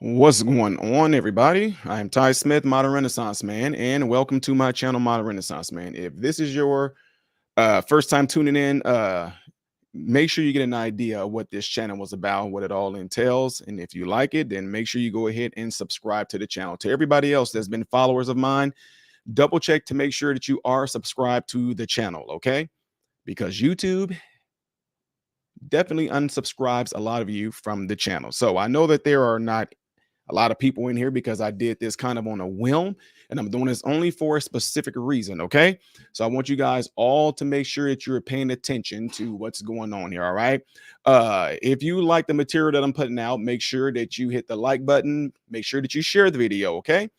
What's going on, everybody? I'm Ty Smith, Modern Renaissance Man, and welcome to my channel, Modern Renaissance Man. If this is your first time tuning in, make sure you get an idea of what this channel was about, what it all entails. And if you like it, then make sure you go ahead and subscribe to the channel. To everybody else that's been followers of mine, double check to make sure that you are subscribed to the channel, okay? Because YouTube definitely unsubscribes a lot of you from the channel. So I know that there are not a lot of people in here because I did this kind of on a whim, and I'm doing this only for a specific reason. Okay. So I want you guys all to make sure that you're paying attention to what's going on here. All right. If you like the material that I'm putting out, make sure that you hit the like button, make sure that you share the video. Okay.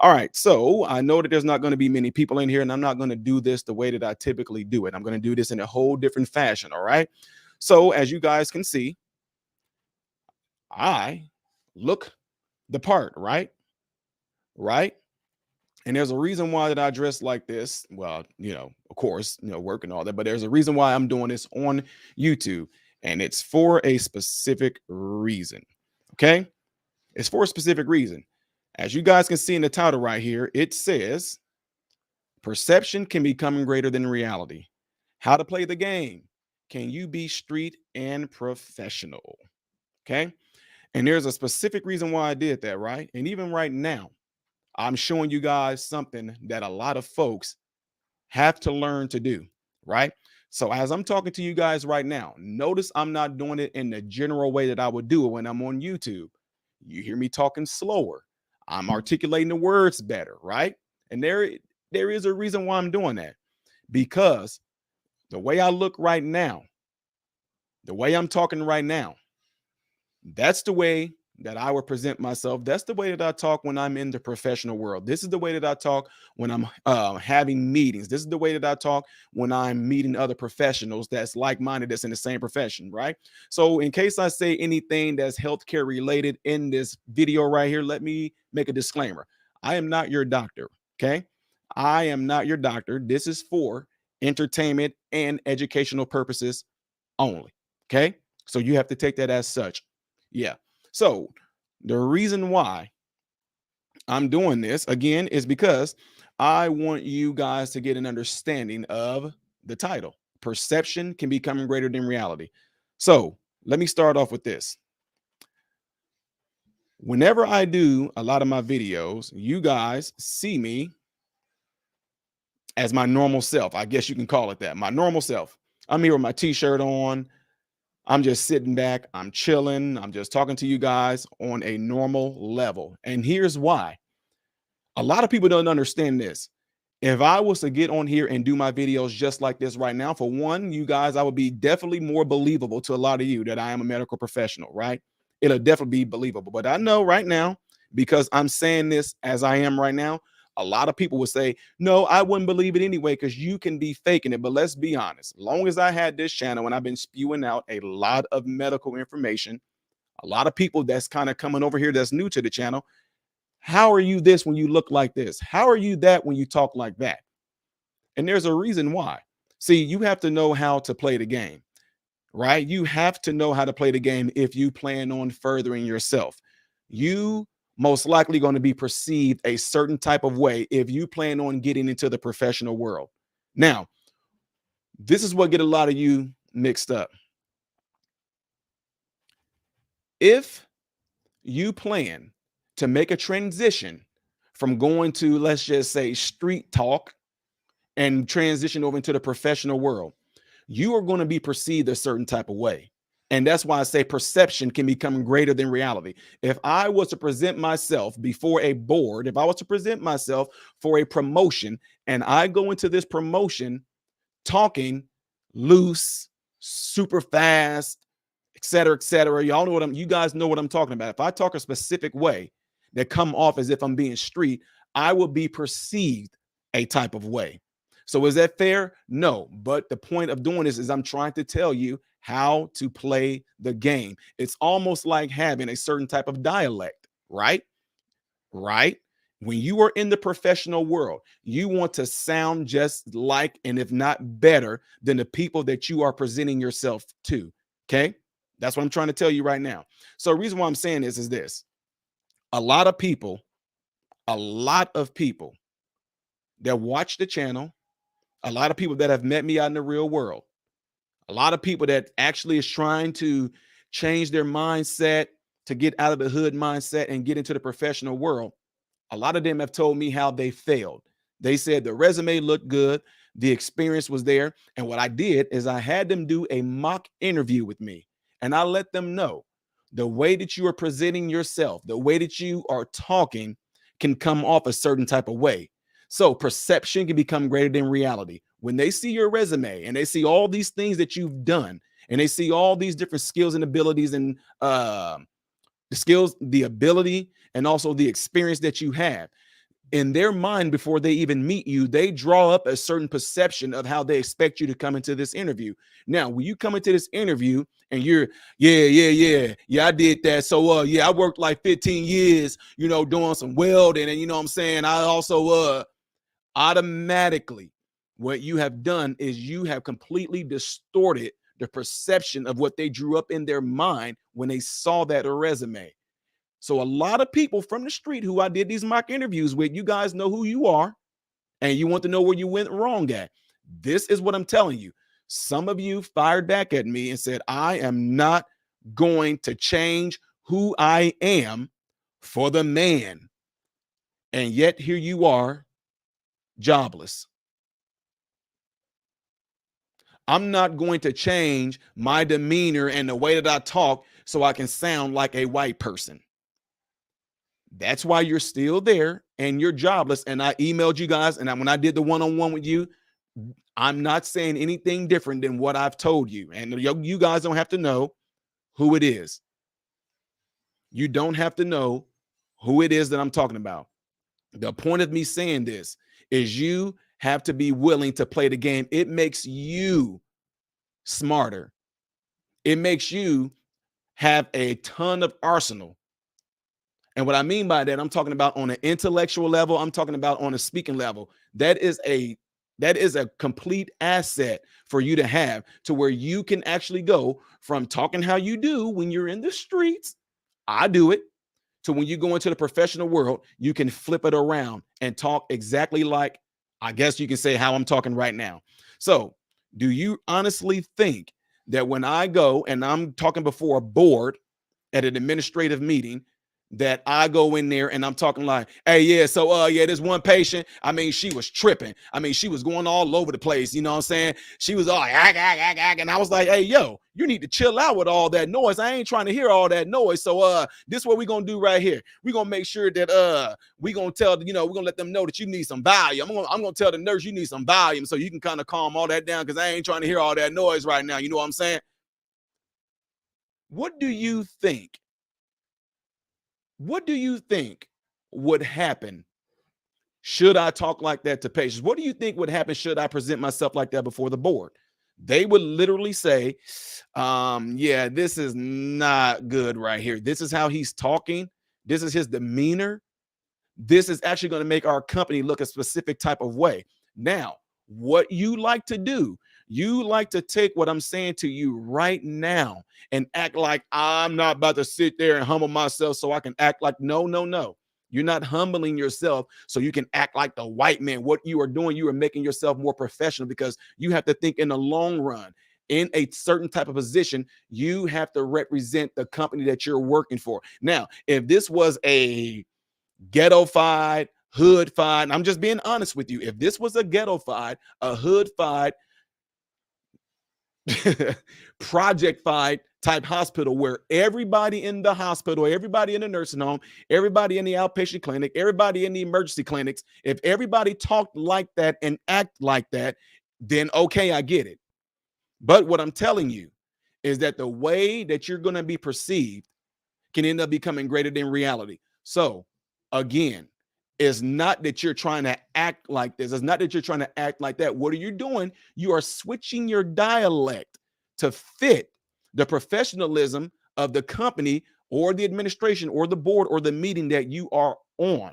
All right. So I know that there's not going to be many people in here, and I'm not going to do this the way that I typically do it. I'm going to do this in a whole different fashion. All right. So as you guys can see, I look the part, right? Right. And there's a reason why that I dress like this. Well, of course, work and all that, but there's a reason why I'm doing this on YouTube, and it's for a specific reason. Okay. It's for a specific reason. As you guys can see in the title right here, it says perception can become greater than reality. How to play the game. Can you be street and professional? Okay. And there's a specific reason why I did that, right? And even right now, I'm showing you guys something that a lot of folks have to learn to do, right? So as I'm talking to you guys right now, notice I'm not doing it in the general way that I would do it when I'm on YouTube. You hear me talking slower. I'm articulating the words better, right? And there is a reason why I'm doing that. Because the way I look right now, the way I'm talking right now, that's the way that I would present myself. That's the way that I talk when I'm in the professional world. This is the way that I talk when I'm having meetings. This is the way that I talk when I'm meeting other professionals that's like-minded, that's in the same profession, right? So in case I say anything that's healthcare related in this video right here, let me make a disclaimer. I am not your doctor, okay? I am not your doctor. This is for entertainment and educational purposes only, okay? So you have to take that as such. Yeah. So the reason why I'm doing this again is because I want you guys to get an understanding of the title. Perception can become greater than reality. So let me start off with this. Whenever I do a lot of my videos, you guys see me as my normal self. I guess you can call it that. My normal self. I'm here with my t-shirt on. I'm just sitting back, I'm chilling, I'm just talking to you guys on a normal level. And here's why. A lot of people don't understand this. If I was to get on here and do my videos just like this right now, for one, you guys, I would be definitely more believable to a lot of you that I am a medical professional, right? It'll definitely be believable. But I know right now, because I'm saying this as I am right now, a lot of people would say, no, I wouldn't believe it anyway, because you can be faking it. But let's be honest, as long as I had this channel and I've been spewing out a lot of medical information, a lot of people that's kind of coming over here that's new to the channel, how are you this when you look like this? How are you that when you talk like that? And there's a reason why. See, you have to know how to play the game, right? You have to know how to play the game if you plan on furthering yourself. You most likely going to be perceived a certain type of way if you plan on getting into the professional world. Now, this is what get a lot of you mixed up. If you plan to make a transition from going to, let's just say, street talk and transition over into the professional world, you are going to be perceived a certain type of way. And that's why I say perception can become greater than reality. If I was to present myself before a board, if I was to present myself for a promotion and I go into this promotion talking loose, super fast, et cetera, et cetera. Y'all know you guys know what I'm talking about. If I talk a specific way that come off as if I'm being street, I will be perceived a type of way. So is that fair? No. But the point of doing this is I'm trying to tell you how to play the game. It's almost like having a certain type of dialect, right? Right? When you are in the professional world, you want to sound just like, and if not better than the people that you are presenting yourself to. Okay. That's what I'm trying to tell you right now. So the reason why I'm saying this is this. A lot of people, a lot of people that watch the channel, a lot of people that have met me out in the real world, a lot of people that actually is trying to change their mindset to get out of the hood mindset and get into the professional world. A lot of them have told me how they failed. They said the resume looked good, the experience was there. And what I did is I had them do a mock interview with me. And I let them know the way that you are presenting yourself, the way that you are talking can come off a certain type of way. So perception can become greater than reality. When they see your resume and they see all these things that you've done, and they see all these different skills and abilities and the skills, the ability, and also the experience that you have in their mind before they even meet you, they draw up a certain perception of how they expect you to come into this interview. Now, when you come into this interview and you're, yeah, I did that. So, yeah, I worked like 15 years, doing some welding, and what I'm saying, I also, automatically, what you have done is you have completely distorted the perception of what they drew up in their mind when they saw that resume. So a lot of people from the street who I did these mock interviews with, you guys know who you are, and you want to know where you went wrong at. This is what I'm telling you. Some of you fired back at me and said, I am not going to change who I am for the man. And yet here you are, jobless. I'm not going to change my demeanor and the way that I talk so I can sound like a white person. That's why you're still there and you're jobless. And I emailed you guys, and when I did the one-on-one with you, I'm not saying anything different than what I've told you. And you guys don't have to know who it is. You don't have to know who it is that I'm talking about. The point of me saying this is you have to be willing to play the game. It makes you smarter. It makes you have a ton of arsenal. And what I mean by that, I'm talking about on an intellectual level, I'm talking about on a speaking level. That is a complete asset for you to have, to where you can actually go from talking how you do when you're in the streets, I do it, to when you go into the professional world, you can flip it around and talk exactly like, I guess you can say, how I'm talking right now. So, do you honestly think that when I go and I'm talking before a board at an administrative meeting, that I go in there and I'm talking like, hey, yeah, so yeah, this one patient, I mean, she was tripping. I mean, she was going all over the place, you know what I'm saying? She was all and I was like, hey, yo, you need to chill out with all that noise. I ain't trying to hear all that noise. So this is what we're gonna do right here. We're gonna make sure that we're gonna tell, we're gonna let them know that you need some volume. I'm gonna tell the nurse you need some volume so you can kind of calm all that down, because I ain't trying to hear all that noise right now. You know what I'm saying? What do you think? What do you think would happen should I talk like that to patients? What do you think would happen should I present myself like that before the board? They would literally say, yeah, this is not good right here. This is how he's talking. This is his demeanor. This is actually going to make our company look a specific type of way. Now, what you like to do, you like to take what I'm saying to you right now and act like I'm not about to sit there and humble myself so I can act like, no. You're not humbling yourself so you can act like the white man. What you are doing, you are making yourself more professional, because you have to think in the long run. In a certain type of position, you have to represent the company that you're working for. Now, if this was a ghetto-fied, hood-fied, I'm just being honest with you. If this was a ghetto-fied, a hood-fied, project-fied type hospital, where everybody in the hospital, everybody in the nursing home, everybody in the outpatient clinic, everybody in the emergency clinics, if everybody talked like that and act like that, then okay, I get it. But what I'm telling you is that the way that you're going to be perceived can end up becoming greater than reality. So again, it's not that you're trying to act like this. It's not that you're trying to act like that. What are you doing? You are switching your dialect to fit the professionalism of the company or the administration or the board or the meeting that you are on.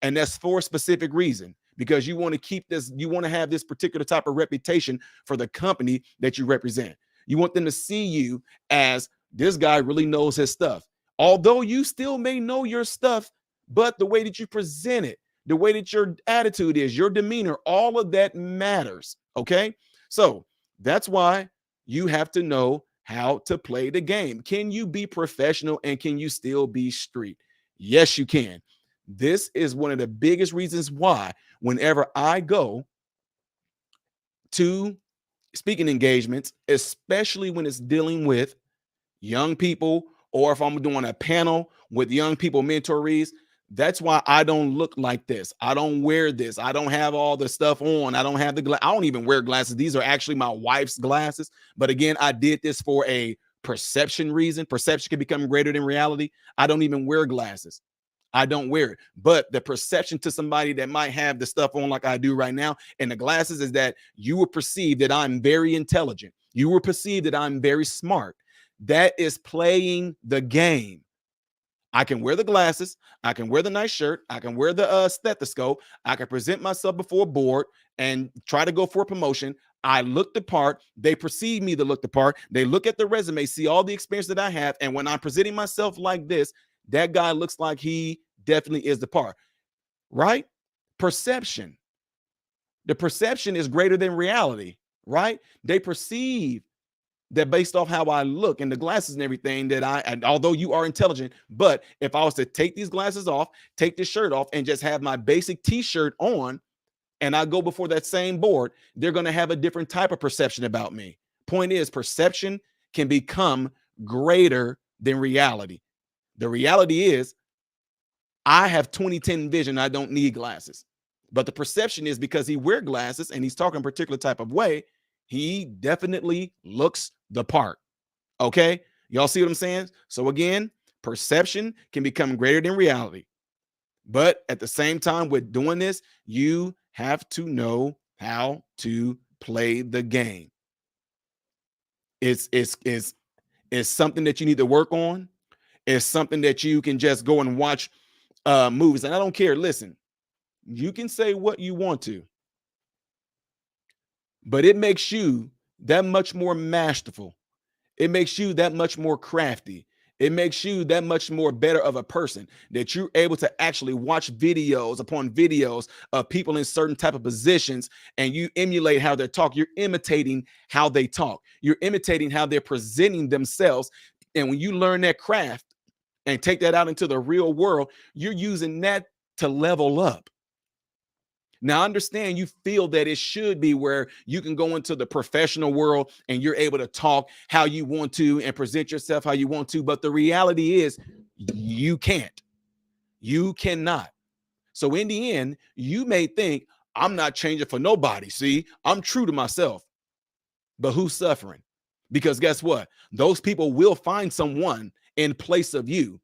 And that's for a specific reason, because you want to keep this, you want to have this particular type of reputation for the company that you represent. You want them to see you as, this guy really knows his stuff. Although you still may know your stuff, but the way that you present it, the way that your attitude is, your demeanor, all of that matters. Okay. So that's why you have to know how to play the game. Can you be professional and can you still be street? Yes, you can. This is one of the biggest reasons why, whenever I go to speaking engagements, especially when it's dealing with young people, or if I'm doing a panel with young people, mentorees, that's why I don't look like this. I don't wear this. I don't have all the stuff on. I don't have I don't even wear glasses. These are actually my wife's glasses. But again, I did this for a perception reason. Perception can become greater than reality. I don't even wear glasses. I don't wear it. But the perception to somebody that might have the stuff on like I do right now and the glasses is that you will perceive that I'm very intelligent. You will perceive that I'm very smart. That is playing the game. I can wear the glasses. I can wear the nice shirt. I can wear the stethoscope. I can present myself before a board and try to go for a promotion. I look the part. They perceive me to look the part. They look at the resume, see all the experience that I have. And when I'm presenting myself like this, that guy looks like he definitely is the part, right? Perception. The perception is greater than reality, right? They perceive that based off how I look and the glasses and everything that and although you are intelligent, but if I was to take these glasses off, take this shirt off and just have my basic t-shirt on and I go before that same board, they're going to have a different type of perception about me. Point is, perception can become greater than reality. The reality is I have 20/10 vision. I don't need glasses. But the perception is because he wears glasses and he's talking a particular type of way, he definitely looks the part. Okay? Y'all see what I'm saying? So again, perception can become greater than reality. But at the same time, with doing this, you have to know how to play the game. It's something that you need to work on. It's something that you can just go and watch movies. And I don't care. Listen, you can say what you want to, but it makes you that much more masterful. It makes you that much more crafty. It makes you that much more better of a person that you're able to actually watch videos upon videos of people in certain type of positions and you emulate how they talk. You're imitating how they talk. You're imitating how they're presenting themselves. And when you learn that craft and take that out into the real world, you're using that to level up. Now, I understand you feel that it should be where you can go into the professional world and you're able to talk how you want to and present yourself how you want to. But the reality is, you can't. You cannot. So, in the end, you may think, I'm not changing for nobody. See, I'm true to myself. But who's suffering? Because guess what? Those people will find someone in place of you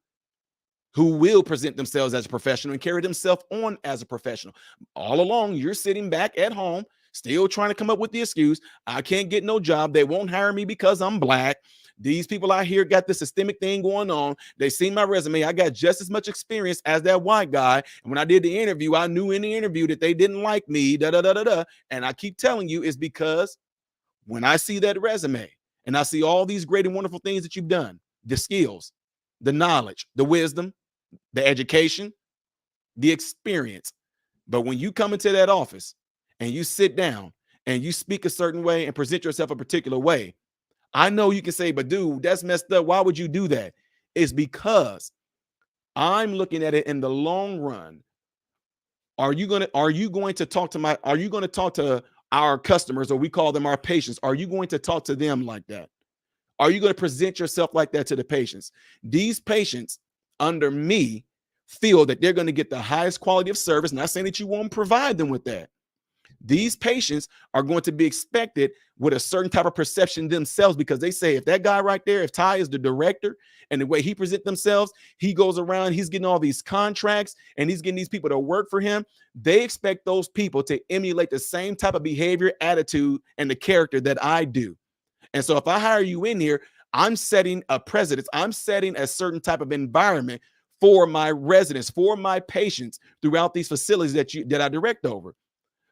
who will present themselves as a professional and carry themselves on as a professional. All along, you're sitting back at home, still trying to come up with the excuse, I can't get no job. They won't hire me because I'm black. These people out here got this systemic thing going on. They seen my resume. I got just as much experience as that white guy. And when I did the interview, I knew in the interview that they didn't like me, da da da da da. And I keep telling you, it's because when I see that resume and I see all these great and wonderful things that you've done, the skills, the knowledge, the wisdom, the education, the experience. But when you come into that office and you sit down and you speak a certain way and present yourself a particular way, I know you can say, but dude, that's messed up. Why would you do that? It's because I'm looking at it in the long run. Are you going to talk to our customers, or we call them our patients? Are you going to talk to them like that? Are you going to present yourself like that to the patients? These patients under me feel that they're going to get the highest quality of service. Not saying that you won't provide them with that. These patients are going to be expected with a certain type of perception themselves, because they say, if that guy right there, if Ty is the director and the way he presents themselves, he goes around, he's getting all these contracts and he's getting these people to work for him. They expect those people to emulate the same type of behavior, attitude, and the character that I do. And so if I hire you in here, I'm setting a precedence. I'm setting a certain type of environment for my residents, for my patients throughout these facilities that I direct over.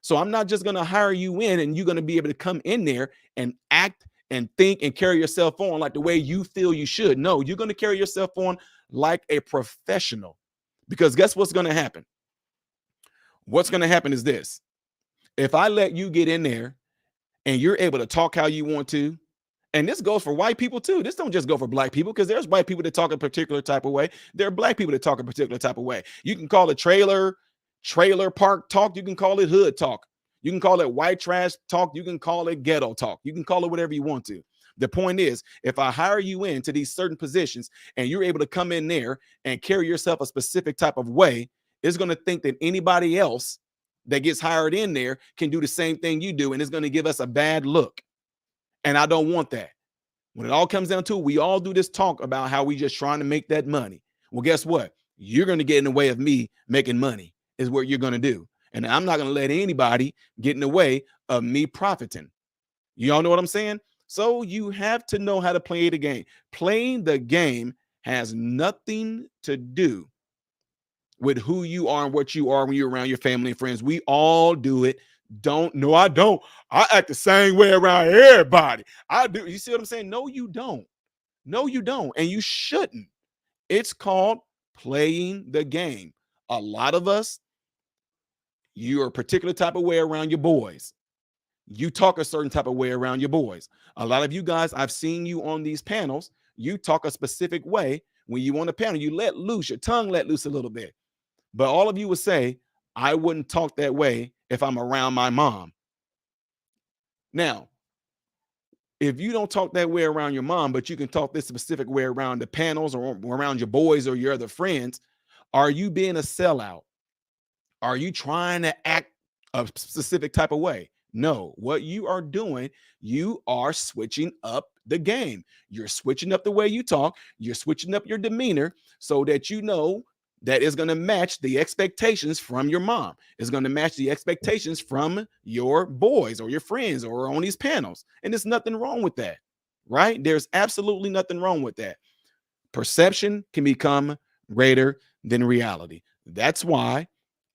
So I'm not just going to hire you in and you're going to be able to come in there and act and think and carry yourself on like the way you feel you should. No, you're going to carry yourself on like a professional, because guess what's going to happen? What's going to happen is this. If I let you get in there and you're able to talk how you want to, and this goes for white people too. This don't just go for black people, because there's white people that talk a particular type of way. There are black people that talk a particular type of way. You can call it trailer park talk. You can call it hood talk. You can call it white trash talk. You can call it ghetto talk. You can call it whatever you want to. The point is, if I hire you into these certain positions and you're able to come in there and carry yourself a specific type of way, it's going to think that anybody else that gets hired in there can do the same thing you do, and it's going to give us a bad look. And I don't want that. When it all comes down to it, we all do this talk about how we just trying to make that money. Well, guess what? You're going to get in the way of me making money, is what you're going to do. And I'm not going to let anybody get in the way of me profiting. You all know what I'm saying? So you have to know how to play the game. Playing the game has nothing to do with who you are and what you are when you're around your family and friends. We all do it. No, I don't. I act the same way around everybody. I do. You see what I'm saying? No, you don't. No, you don't. And you shouldn't. It's called playing the game. A lot of us, you're a particular type of way around your boys. You talk a certain type of way around your boys. A lot of you guys, I've seen you on these panels. You talk a specific way. When you on a panel, you let loose, your tongue let loose a little bit. But all of you would say, I wouldn't talk that way if I'm around my mom. Now, if you don't talk that way around your mom, but you can talk this specific way around the panels or around your boys or your other friends, are you being a sellout? Are you trying to act a specific type of way? No, what you are doing, you are switching up the game. You're switching up the way you talk. You're switching up your demeanor so that you know that is going to match the expectations from your mom. It's going to match the expectations from your boys or your friends or on these panels. And there's nothing wrong with that, right? There's absolutely nothing wrong with that. Perception can become greater than reality. That's why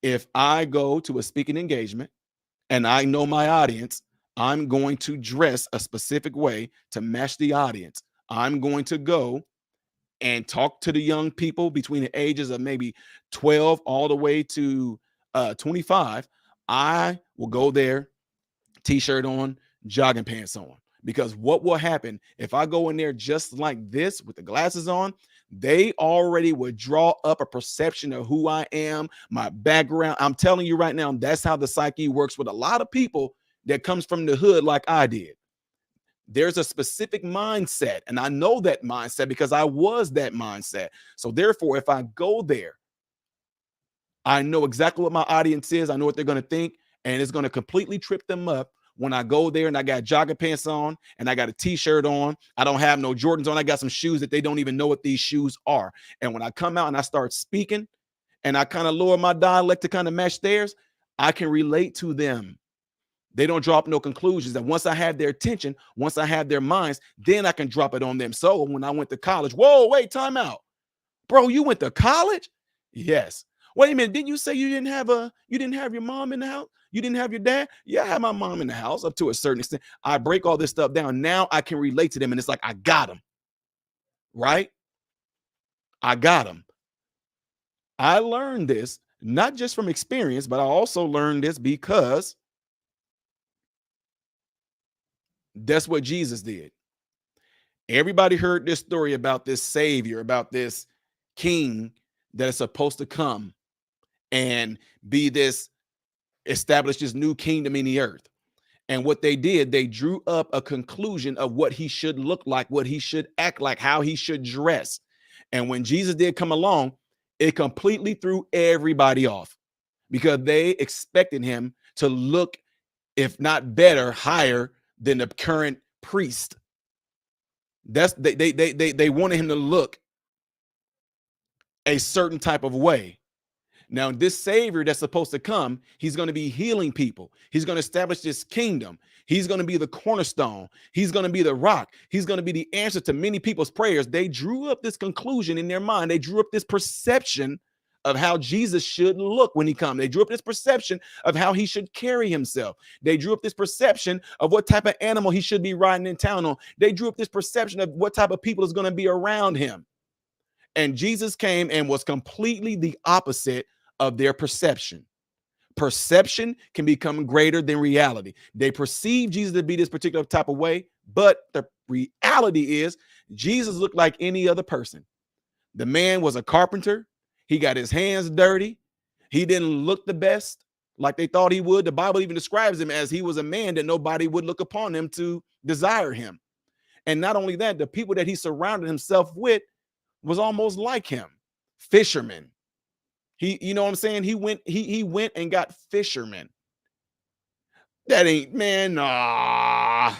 if I go to a speaking engagement and I know my audience, I'm going to dress a specific way to match the audience. I'm going to go and talk to the young people between the ages of maybe 12 all the way to 25. I will go there, t-shirt on, jogging pants on. Because what will happen if I go in there just like this with the glasses on? They already would draw up a perception of who I am, my background. I'm telling you right now, that's how the psyche works with a lot of people that comes from the hood like I did. There's a specific mindset, and I know that mindset because I was that mindset. So therefore, if I go there, I know exactly what my audience is. I know what they're going to think, and it's going to completely trip them up when I go there and I got jogging pants on and I got a t-shirt on. I don't have no Jordans on. I got some shoes that they don't even know what these shoes are. And when I come out and I start speaking and I kind of lower my dialect to kind of match theirs, I can relate to them. They don't drop no conclusions. And once I have their attention, once I have their minds, then I can drop it on them. So when I went to college, whoa, wait, time out. Bro, you went to college? Yes. Wait a minute, didn't you say you didn't have your mom in the house? You didn't have your dad? Yeah, I had my mom in the house up to a certain extent. I break all this stuff down. Now I can relate to them, and it's like I got them. Right? I got them. I learned this not just from experience, but I also learned this because that's what Jesus did. Everybody heard this story about this savior, about this king that is supposed to come and be this, establish this new kingdom in the earth. And what they did, they drew up a conclusion of what he should look like, what he should act like, how he should dress. And when Jesus did come along, it completely threw everybody off because they expected him to look, if not better, higher than the current priest. That's they wanted him to look a certain type of way. Now, this savior that's supposed to come, he's going to be healing people. He's going to establish this kingdom. He's going to be the cornerstone. He's going to be the rock. He's going to be the answer to many people's prayers. They drew up this conclusion in their mind. They drew up this perception of how Jesus should look when he comes. They drew up this perception of how he should carry himself. They drew up this perception of what type of animal he should be riding in town on. They drew up this perception of what type of people is going to be around him. And Jesus came and was completely the opposite of their perception. Perception can become greater than reality. They perceive Jesus to be this particular type of way, but the reality is Jesus looked like any other person. The man was a carpenter. He got his hands dirty. He didn't look the best like they thought he would. The Bible even describes him as he was a man that nobody would look upon him to desire him. And not only that, the people that he surrounded himself with was almost like him, fishermen. You know what I'm saying? He went and got fishermen. That ain't, man, nah.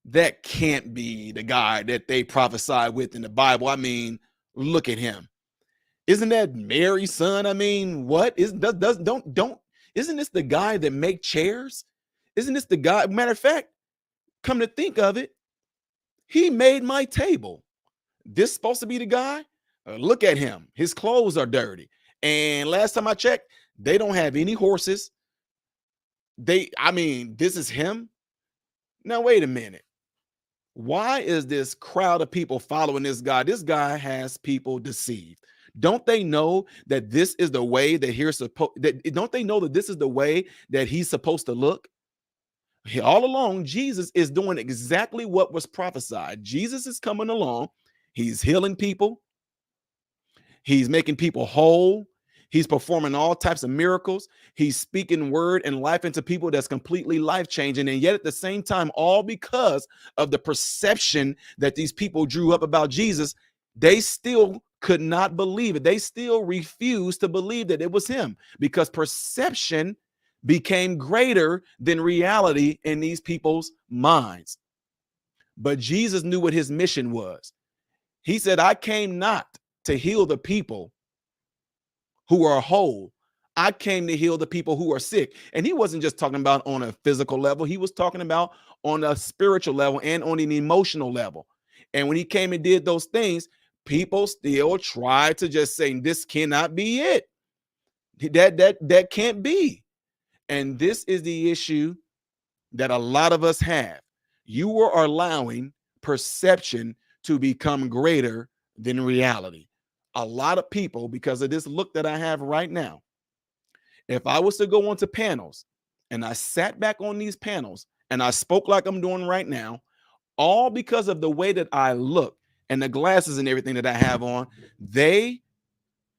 That can't be the guy that they prophesied with in the Bible. I mean, look at him. Isn't that Mary's son? I mean, what is isn't this the guy that make chairs? Isn't this the guy? Matter of fact, come to think of it, he made my table. This supposed to be the guy? Look at him. His clothes are dirty. And last time I checked, they don't have any horses. This is him. Now, wait a minute. Why is this crowd of people following this guy? This guy has people deceived. Don't they know that this is the way that don't they know that this is the way that he's supposed to look? All along, Jesus is doing exactly what was prophesied. Jesus is coming along. He's healing people. He's making people whole. He's performing all types of miracles. He's speaking word and life into people that's completely life-changing. And yet at the same time, all because of the perception that these people drew up about Jesus, they still could not believe it. They still refused to believe that it was him because perception became greater than reality in these people's minds. But Jesus knew what his mission was. He said, I came not to heal the people who are whole. I came to heal the people who are sick. And he wasn't just talking about on a physical level. He was talking about on a spiritual level and on an emotional level. And when he came and did those things, people still tried to just say, this cannot be it. That can't be. And this is the issue that a lot of us have. You are allowing perception to become greater than reality. A lot of people, because of this look that I have right now, if I was to go onto panels and I sat back on these panels and I spoke like I'm doing right now, all because of the way that I look and the glasses and everything that I have on, they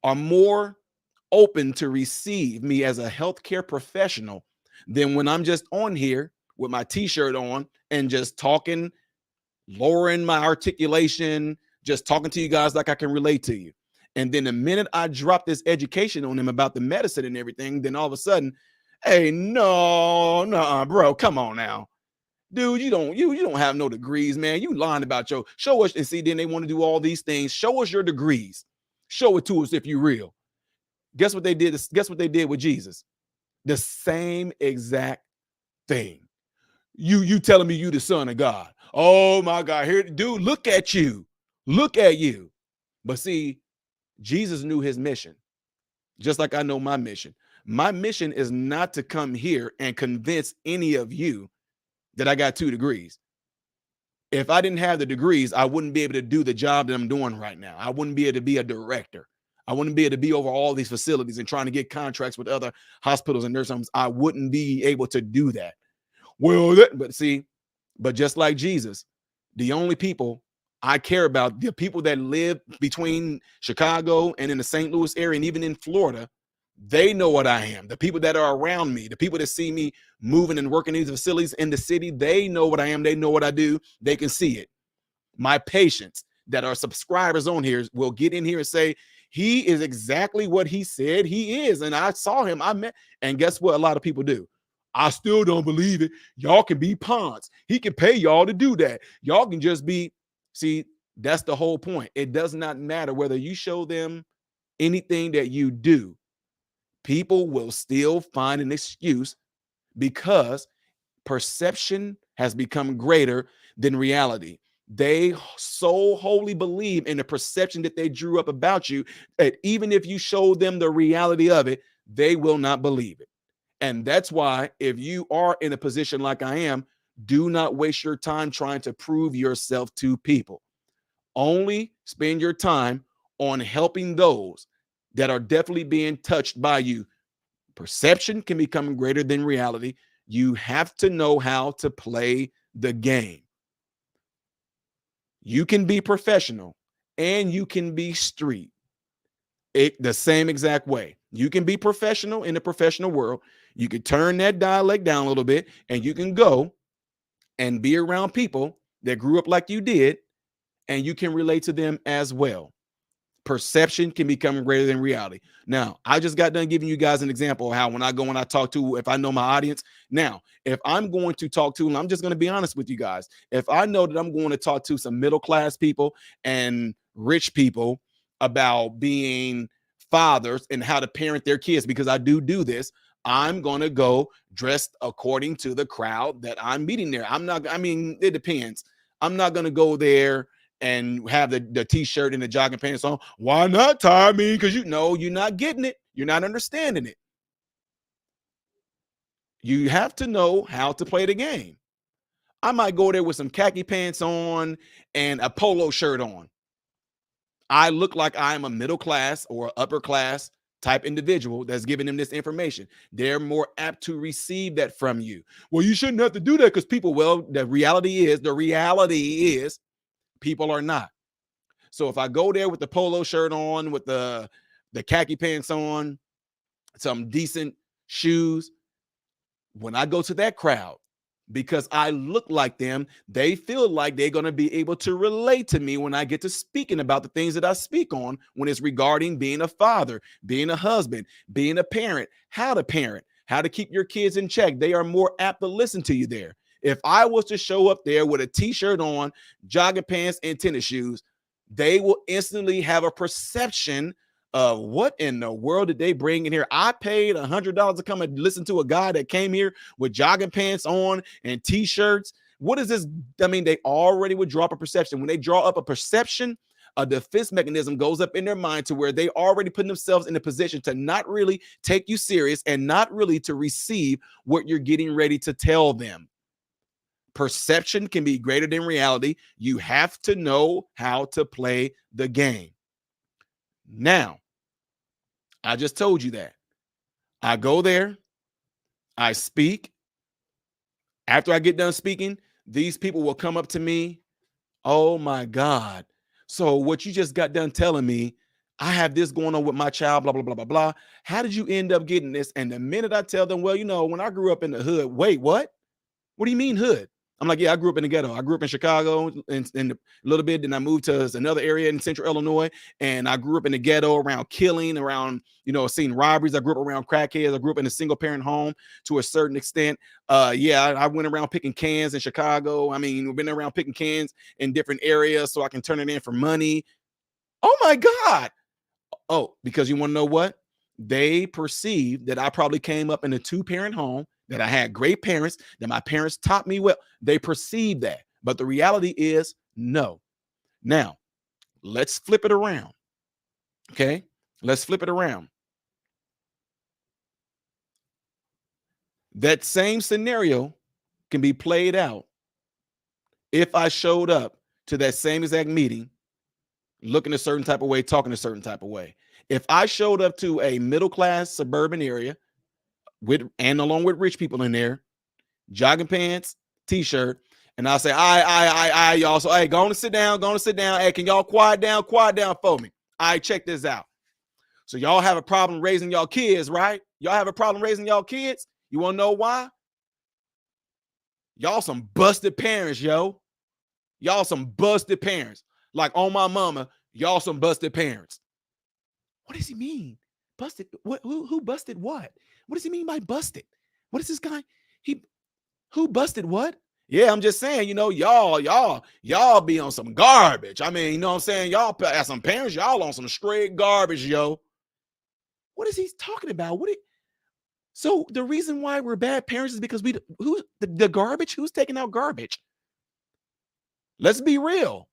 are more open to receive me as a healthcare professional than when I'm just on here with my t-shirt on and just talking, lowering my articulation, just talking to you guys like I can relate to you. And then the minute I drop this education on them about the medicine and everything, then all of a sudden, hey, no, bro, come on now. Dude, you don't have no degrees, man. You lying about show us. And see, then they want to do all these things. Show us your degrees. Show it to us if you're real. Guess what they did? Guess what they did with Jesus? The same exact thing. You telling me you the son of God. Oh my God. Here, dude, look at you. Look at you. But see, Jesus knew his mission, just like I know my mission. My mission is not to come here and convince any of you that I got 2 degrees. If I didn't have the degrees, I wouldn't be able to do the job that I'm doing right now. I wouldn't be able to be a director. I wouldn't be able to be over all these facilities and trying to get contracts with other hospitals and nursing homes. I wouldn't be able to do that. Well, but just like Jesus, the only people I care about, the people that live between Chicago and in the St. Louis area and even in Florida, they know what I am. The people that are around me, the people that see me moving and working in these facilities in the city, they know what I am. They know what I do. They can see it. My patients that are subscribers on here will get in here and say, he is exactly what he said he is. And I saw him. And guess what a lot of people do? I still don't believe it. Y'all can be pawns. He can pay y'all to do that. Y'all can just be. See, that's the whole point. It does not matter whether you show them anything that you do. People will still find an excuse because perception has become greater than reality. They so wholly believe in the perception that they drew up about you that even if you show them the reality of it, they will not believe it. And that's why, if you are in a position like I am, do not waste your time trying to prove yourself to people. Only spend your time on helping those that are definitely being touched by you. Perception can become greater than reality. You have to know how to play the game. You can be professional and you can be street the same exact way. You can be professional in the professional world. You can turn that dialect down a little bit and you can go and be around people that grew up like you did, and you can relate to them as well. Perception can become greater than reality. Now, I just got done giving you guys an example of how when I go and I talk to, if I know my audience. Now, if I'm going to talk to, and I'm just going to be honest with you guys, if I know that I'm going to talk to some middle class people and rich people about being fathers and how to parent their kids, because I do this, I'm going to go dressed according to the crowd that I'm meeting there. I'm not, I mean, it depends. I'm not going to go there and have the t-shirt and the jogging pants on. Why not, Ty? I mean, because you know you're not getting it. You're not understanding it. You have to know how to play the game. I might go there with some khaki pants on and a polo shirt on. I look like I'm a middle class or upper class type individual that's giving them this information. They're more apt to receive that from you. Well, you shouldn't have to do that because people, well, the reality is people are not. So if I go there with the polo shirt on, with the khaki pants on, some decent shoes, when I go to that crowd, because I look like them, they feel like they're going to be able to relate to me when I get to speaking about the things that I speak on when it's regarding being a father, being a husband, being a parent, how to keep your kids in check. They are more apt to listen to you there. If I was to show up there with a t-shirt on, jogging pants, and tennis shoes, they will instantly have a perception of what in the world did they bring in here? I paid $100 to come and listen to a guy that came here with jogging pants on and t-shirts. What is this? I mean, they already would draw up a perception. When they draw up a perception, a defense mechanism goes up in their mind to where they already put themselves in a position to not really take you serious and not really to receive what you're getting ready to tell them. Perception can be greater than reality. You have to know how to play the game. Now, I just told you that. I go there, I speak. After I get done speaking, these people will come up to me. Oh my God. So, what you just got done telling me, I have this going on with my child, blah, blah, blah, blah, blah. How did you end up getting this? And the minute I tell them, well, you know, when I grew up in the hood, wait, what? What do you mean hood? I'm like, yeah, I grew up in the ghetto. I grew up in Chicago and a little bit. Then I moved to another area in central Illinois. And I grew up in the ghetto around killing, around, you know, seeing robberies. I grew up around crackheads. I grew up in a single parent home to a certain extent. Yeah, I went around picking cans in Chicago. I mean, we've been around picking cans in different areas so I can turn it in for money. Oh my God. Oh, because you want to know what? They perceive that I probably came up in a two-parent home, that I had great parents, that my parents taught me well. They perceive that. But the reality is no. Now, let's flip it around. Okay? Let's flip it around. That same scenario can be played out if I showed up to that same exact meeting looking a certain type of way, talking a certain type of way. If I showed up to a middle class suburban area with and along with rich people in there, jogging pants, t-shirt, and I'll say, y'all. So hey, go on and sit down, go on and sit down. Hey, can y'all quiet down for me? All right, check this out. So y'all have a problem raising y'all kids, right? Y'all have a problem raising y'all kids. You want to know why? Y'all some busted parents, yo. Y'all some busted parents. Like on my mama, y'all some busted parents. What does he mean? Busted? What? Who busted what? What does he mean by busted? What is this guy? Who busted what? Yeah, I'm just saying, you know, y'all be on some garbage. I mean, you know what I'm saying? Y'all as some parents, y'all on some straight garbage, yo. What is he talking about? So the reason why we're bad parents is because the garbage? Who's taking out garbage? Let's be real.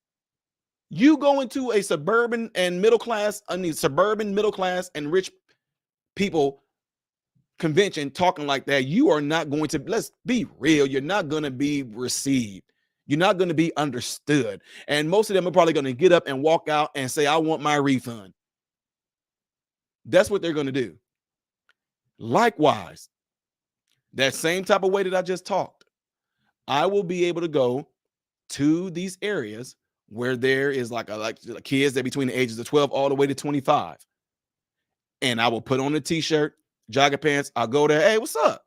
You go into a suburban and middle class, I mean, suburban, middle class, and rich people convention talking like that, you are not going to, let's be real, you're not going to be received. You're not going to be understood. And most of them are probably going to get up and walk out and say, I want my refund. That's what they're going to do. Likewise, that same type of way that I just talked, I will be able to go to these areas where there is like kids that between the ages of 12 all the way to 25. And I will put on a t-shirt, jogger pants. I'll go there. Hey, what's up?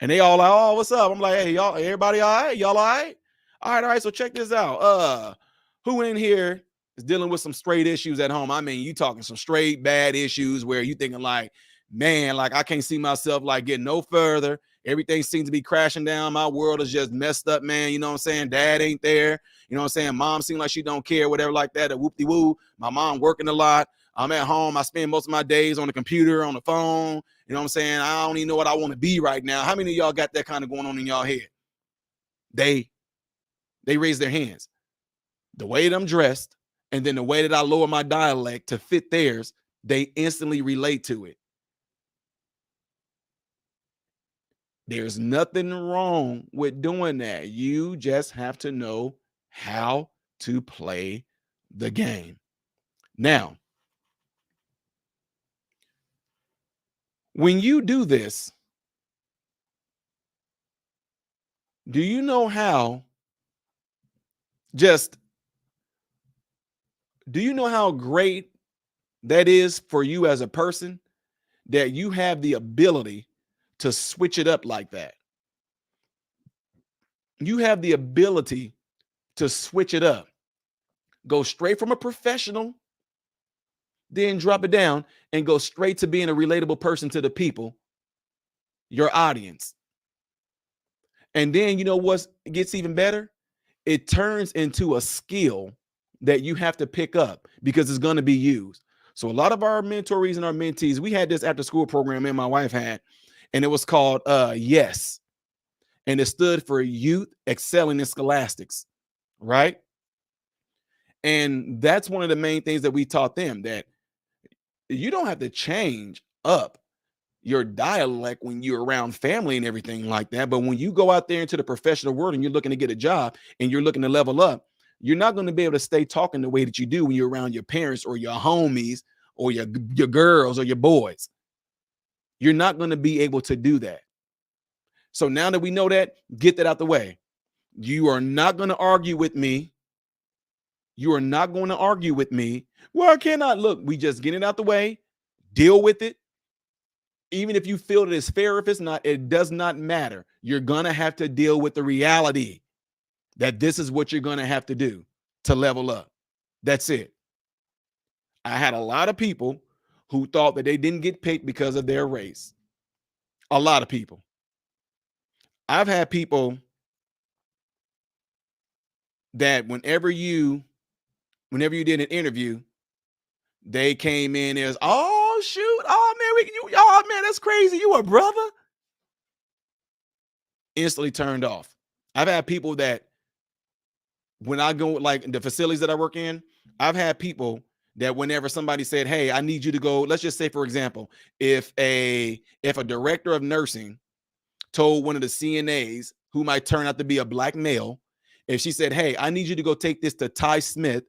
And they all like, oh, what's up? I'm like, hey, y'all, everybody all right? Y'all all right? All right. So check this out. Who in here is dealing with some straight issues at home? I mean, you talking some straight bad issues where you thinking like, man, like I can't see myself like getting no further. Everything seems to be crashing down. My world is just messed up, man. You know what I'm saying? Dad ain't there. You know what I'm saying? Mom seems like she don't care, whatever like that. A whoop-de-woo. My mom working a lot. I'm at home. I spend most of my days on the computer, on the phone. You know what I'm saying? I don't even know what I want to be right now. How many of y'all got that kind of going on in y'all head? They raise their hands. The way that I'm dressed and then the way that I lower my dialect to fit theirs, they instantly relate to it. There's nothing wrong with doing that. You just have to know how to play the game. Now, when you do this, do you know how great that is for you as a person, that you have the ability to switch it up like that? You have the ability to switch it up. Go straight from a professional, then drop it down and go straight to being a relatable person to the people, your audience. And then you know what gets even better? It turns into a skill that you have to pick up because it's going to be used. So a lot of our mentorees and our mentees, we had this after school program me and my wife had, and it was called YES. And it stood for Youth Excelling in Scholastics, right? And that's one of the main things that we taught them, that you don't have to change up your dialect when you're around family and everything like that. But when you go out there into the professional world and you're looking to get a job and you're looking to level up, you're not going to be able to stay talking the way that you do when you're around your parents or your homies or your girls or your boys. You're not going to be able to do that. So now that we know that, get that out the way. You are not going to argue with me. You are not going to argue with me. Well, I cannot. Look, we just get it out the way, deal with it. Even if you feel that it's fair, if it's not, it does not matter. You're going to have to deal with the reality that this is what you're going to have to do to level up. That's it. I had a lot of people who thought that they didn't get picked because of their race. A lot of people. I've had people that whenever you did an interview, they came in as, oh shoot, oh man, that's crazy. You a brother? Instantly turned off. I've had people that when I go like the facilities that I work in, I've had people that whenever somebody said, hey, I need you to go, let's just say, for example, if a director of nursing told one of the CNAs who might turn out to be a black male, if she said, hey, I need you to go take this to Ty Smith,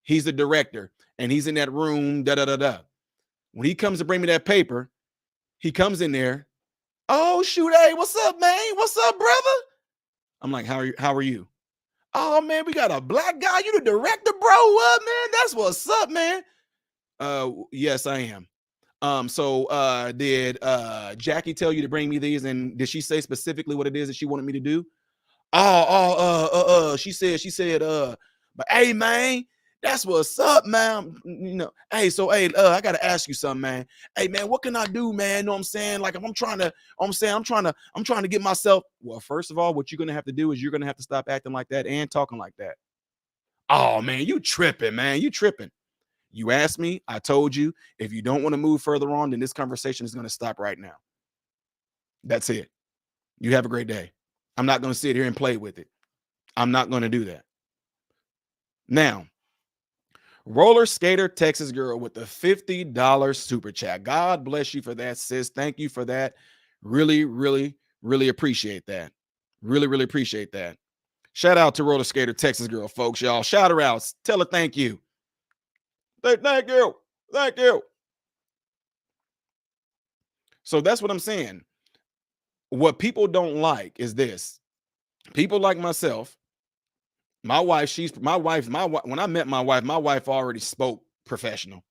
he's the director, and he's in that room, da-da-da-da. When he comes to bring me that paper, he comes in there, oh, shoot, hey, what's up, man? What's up, brother? I'm like, how are you? Oh, man, we got a black guy. You the director, bro? What, man? That's what's up, man. Yes, I am. So did Jackie tell you to bring me these? And did she say specifically what it is that she wanted me to do? She said, but hey, man, that's what's up, man. You know, hey, I gotta ask you something, man. Hey, man, what can I do, man? You know what I'm saying? Like, if I'm trying to get myself. Well, first of all, what you're gonna have to do is you're gonna have to stop acting like that and talking like that. Oh man, you tripping, man. You tripping. You asked me, I told you. If you don't want to move further on, then this conversation is gonna stop right now. That's it. You have a great day. I'm not gonna sit here and play with it. I'm not gonna do that. Now, Roller Skater Texas Girl with the $50 super chat. God bless you for that, sis. Thank you for that. Really, really, really appreciate that. Really, really appreciate that. Shout out to Roller Skater Texas Girl, folks, y'all. Shout her out. Tell her thank you. Thank you. Thank you. So that's what I'm saying. What people don't like is this. People like myself, my wife, when I met my wife already spoke professional.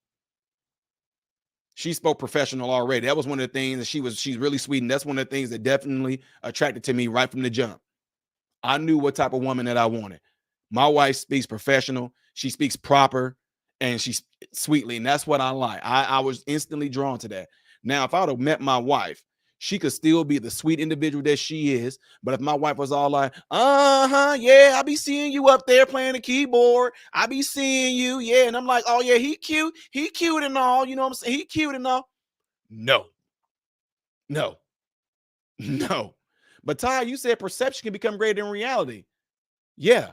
She spoke professional already. That was one of the things that she's really sweet. And that's one of the things that definitely attracted to me right from the jump. I knew what type of woman that I wanted. My wife speaks professional, she speaks proper, and she's sweetly. And that's what I like. I was instantly drawn to that. Now, if I would have met my wife, she could still be the sweet individual that she is. But if my wife was all like, yeah, I be seeing you up there playing the keyboard. I be seeing you. Yeah. And I'm like, oh, yeah, he cute. He cute and all. You know what I'm saying? He cute and all. No, no, no. But Ty, you said perception can become greater than reality. Yeah.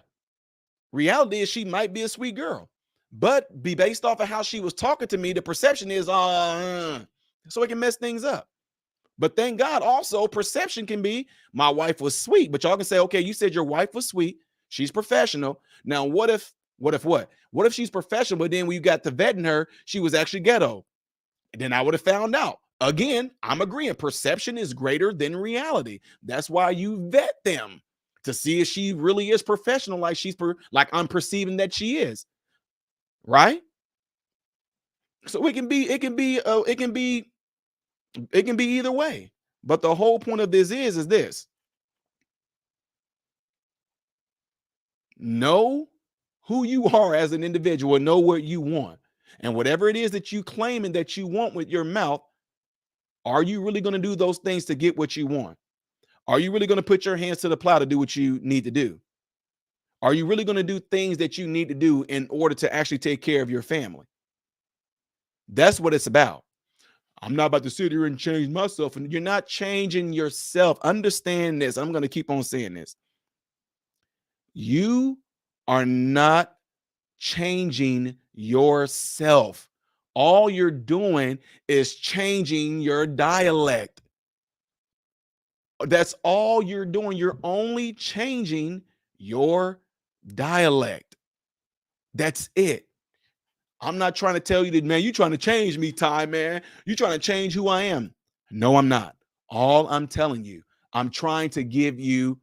Reality is she might be a sweet girl, but be based off of how she was talking to me, the perception is so it can mess things up. But thank God also perception can be my wife was sweet, but y'all can say, okay, you said your wife was sweet, she's professional. Now, what if what? What if she's professional, but then when you got to vetting her, she was actually ghetto? And then I would have found out. Again, I'm agreeing. Perception is greater than reality. That's why you vet them to see if she really is professional, like like I'm perceiving that she is, right? So it can be either way. But the whole point of this is this: know who you are as an individual and know what you want, and whatever it is that you claim and that you want with your mouth, are you really going to do those things to get what you want? Are you really going to put your hands to the plow to do what you need to do? Are you really going to do things that you need to do in order to actually take care of your family? That's what it's about. I'm not about to sit here and change myself. And you're not changing yourself. Understand this. I'm going to keep on saying this. You are not changing yourself. All you're doing is changing your dialect. That's all you're doing. You're only changing your dialect. That's it. I'm not trying to tell you that, man, you're trying to change me, Ty, man. You're trying to change who I am. No, I'm not. All I'm telling you, I'm trying to give you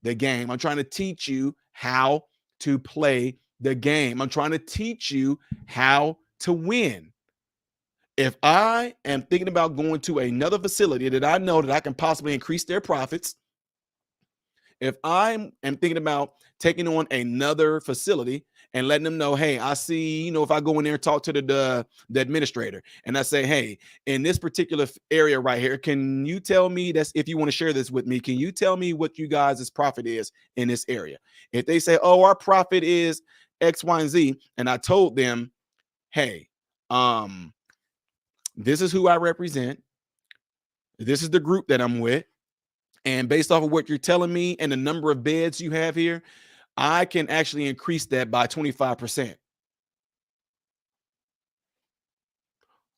the game. I'm trying to teach you how to play the game. I'm trying to teach you how to win. If I am thinking about going to another facility that I know that I can possibly increase their profits, if I am thinking about taking on another facility and letting them know, hey, I see, if I go in there and talk to the administrator and I say, hey, in this particular area right here, can you tell me, that's if you want to share this with me, can you tell me what you guys' profit is in this area? If they say, oh, our profit is X, Y, and Z, and I told them, hey, this is who I represent. This is the group that I'm with. And based off of what you're telling me and the number of beds you have here, I can actually increase that by 25%.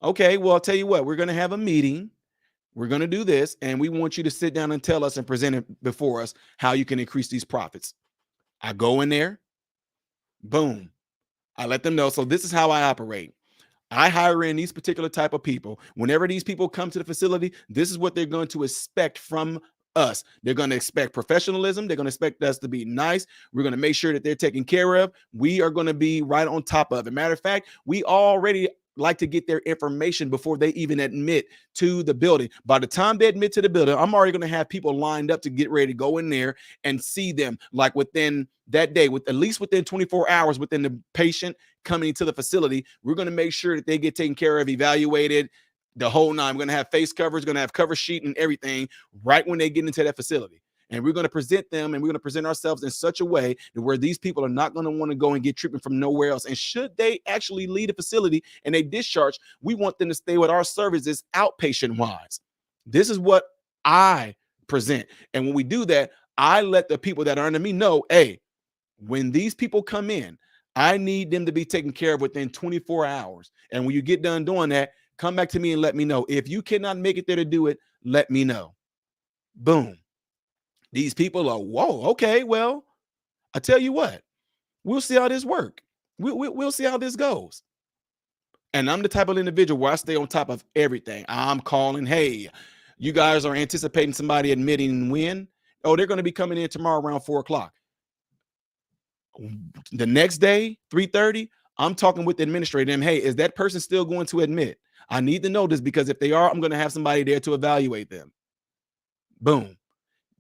Okay, well, I'll tell you what, we're going to have a meeting. We're going to do this, and we want you to sit down and tell us and present it before us how you can increase these profits. I go in there, boom. I let them know. So this is how I operate. I hire in these particular type of people. Whenever these people come to the facility, this is what they're going to expect from us. They're going to expect professionalism. They're going to expect us to be nice. We're going to make sure that they're taken care of. We are going to be right on top of it. Matter of fact, we already like to get their information before they even admit to the building. By the time they admit to the building, I'm already going to have people lined up to get ready to go in there and see them like within that day, with at least within 24 hours within the patient coming to the facility. We're going to make sure that they get taken care of, evaluated, the whole nine. We're going to have face covers, going to have cover sheet and everything right when they get into that facility. And we're going to present them and we're going to present ourselves in such a way that where these people are not going to want to go and get treatment from nowhere else. And should they actually leave the facility and they discharge, we want them to stay with our services outpatient wise. This is what I present. And when we do that, I let the people that are under me know, hey, when these people come in, I need them to be taken care of within 24 hours. And when you get done doing that, come back to me and let me know. If you cannot make it there to do it, let me know. Boom. These people are, whoa, okay, well, I tell you what, we'll see how this works. We'll see how this goes. And I'm the type of individual where I stay on top of everything. I'm calling, hey, you guys are anticipating somebody admitting when? Oh, they're going to be coming in tomorrow around 4 o'clock. The next day, 3:30, I'm talking with the administrator. Them, hey, is that person still going to admit? I need to know this because if they are, I'm going to have somebody there to evaluate them. Boom.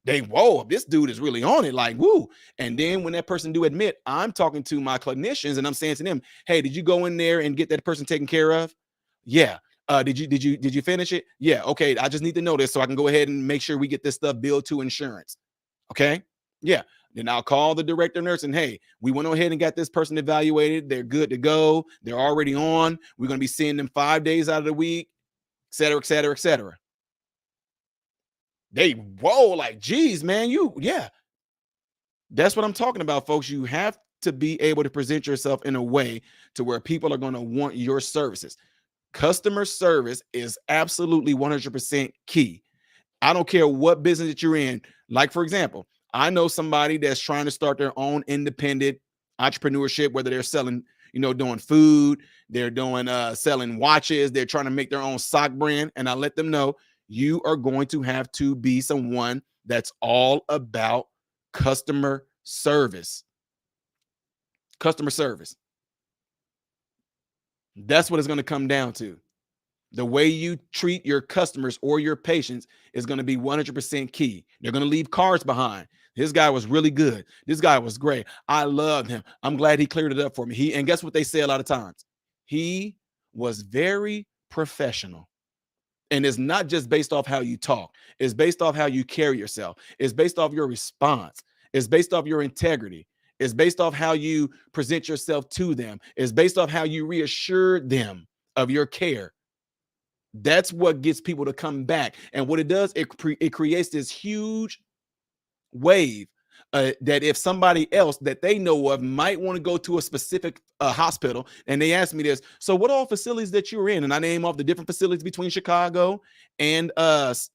They, whoa, this dude is really on it, like, woo. And then when that person do admit, I'm talking to my clinicians and I'm saying to them, hey, did you go in there and get that person taken care of? Yeah. Did you finish it? Yeah. Okay. I just need to know this so I can go ahead and make sure we get this stuff billed to insurance. Okay. Yeah. Then I'll call the director of nursing. Hey, we went ahead and got this person evaluated. They're good to go. They're already on. We're going to be seeing them 5 days out of the week, et cetera, et cetera, et cetera. They, whoa, like, geez, man, yeah. That's what I'm talking about, folks. You have to be able to present yourself in a way to where people are going to want your services. Customer service is absolutely 100% key. I don't care what business that you're in. Like, for example, I know somebody that's trying to start their own independent entrepreneurship, whether they're selling, doing food, they're doing selling watches, they're trying to make their own sock brand. And I let them know you are going to have to be someone that's all about customer service. Customer service. That's what it's going to come down to. The way you treat your customers or your patients is going to be 100% key. They're going to leave cards behind. This guy was really good. This guy was great. I loved him. I'm glad he cleared it up for me. And guess what they say a lot of times? He was very professional. And it's not just based off how you talk. It's based off how you carry yourself. It's based off your response. It's based off your integrity. It's based off how you present yourself to them. It's based off how you reassure them of your care. That's what gets people to come back. And what it does, it creates this huge wave that if somebody else that they know of might want to go to a specific hospital, and they ask me this, so what all facilities that you're in? And I name off the different facilities between Chicago and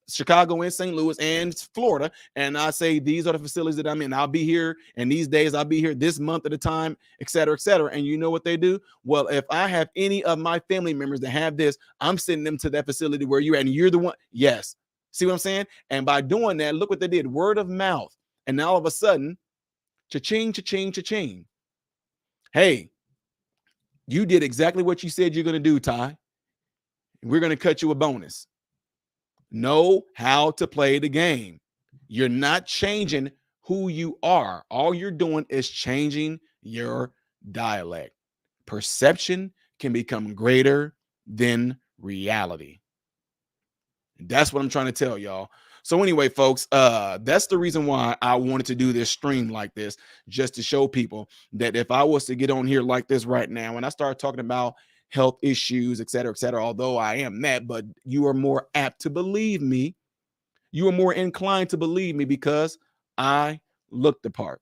St. Louis and Florida. And I say, these are the facilities that I'm in. I'll be here. And these days I'll be here this month at a time, et cetera, et cetera. And you know what they do? Well, if I have any of my family members that have this, I'm sending them to that facility where you're at. And you're the one. Yes. See what I'm saying? And by doing that, look what they did. Word of mouth. And now all of a sudden, cha-ching, cha-ching, cha-ching. Hey, you did exactly what you said you're going to do, Ty. We're going to cut you a bonus. Know how to play the game. You're not changing who you are. All you're doing is changing your dialect. Perception can become greater than reality. That's what I'm trying to tell y'all. So anyway, folks, that's the reason why I wanted to do this stream like this, just to show people that if I was to get on here like this right now and I start talking about health issues, et cetera, although I am that, but you are more apt to believe me. You are more inclined to believe me because I look the part,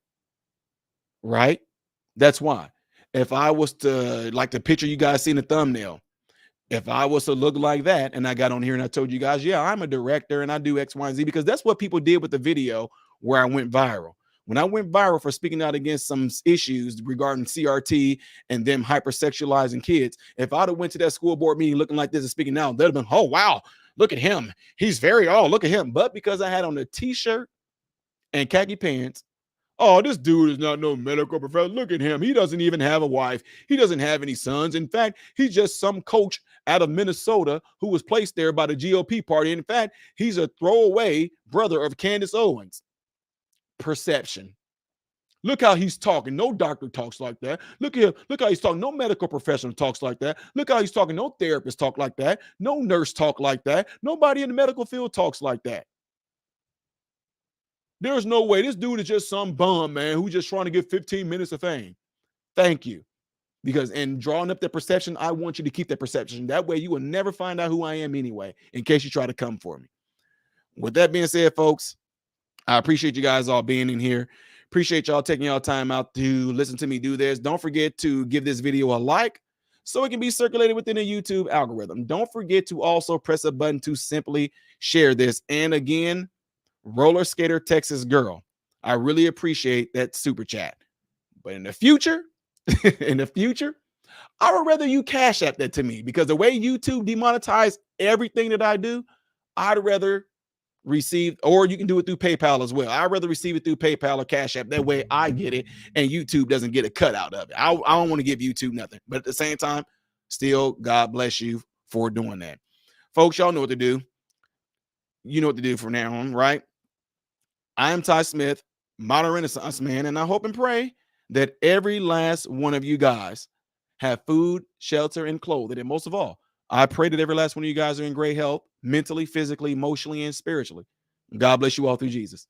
right? That's why. If I was to, like the picture you guys see in the thumbnail, if I was to look like that and I got on here and I told you guys, yeah, I'm a director and I do X, Y, and Z, because that's what people did with the video where I went viral. When I went viral for speaking out against some issues regarding CRT and them hypersexualizing kids, if I'd have went to that school board meeting looking like this and speaking out, they'd have been, oh, wow, look at him. He's very, oh, look at him. But because I had on a t-shirt and khaki pants, oh, this dude is not no medical professional. Look at him. He doesn't even have a wife. He doesn't have any sons. In fact, he's just some coach out of Minnesota who was placed there by the GOP party. In fact, he's a throwaway brother of Candace Owens. Perception. Look how he's talking. No doctor talks like that. Look at him. Look how he's talking. No medical professional talks like that. Look how he's talking. No therapist talk like that. No nurse talk like that. Nobody in the medical field talks like that. There's no way. This dude is just some bum, man, who's just trying to get 15 minutes of fame. Thank you. Because in drawing up the perception, I want you to keep that perception. That way you will never find out who I am anyway, in case you try to come for me. With that being said, folks, I appreciate you guys all being in here. Appreciate y'all taking y'all time out to listen to me do this. Don't forget to give this video a like so it can be circulated within the YouTube algorithm. Don't forget to also press a button to simply share this. And again, Roller Skater Texas Girl, I really appreciate that super chat. But in the future, in the future, I would rather you cash app that to me, because the way YouTube demonetize everything that I do, I'd rather receive, or you can do it through PayPal as well. I'd rather receive it through PayPal or Cash App. That way I get it and YouTube doesn't get a cut out of it. I don't want to give YouTube nothing. But at the same time, still, God bless you for doing that. Folks, y'all know what to do. You know what to do from now on, right? I am Ty Smith, Modern Renaissance Man, and I hope and pray that every last one of you guys have food, shelter, and clothing. And most of all, I pray that every last one of you guys are in great health, mentally, physically, emotionally, and spiritually. God bless you all through Jesus.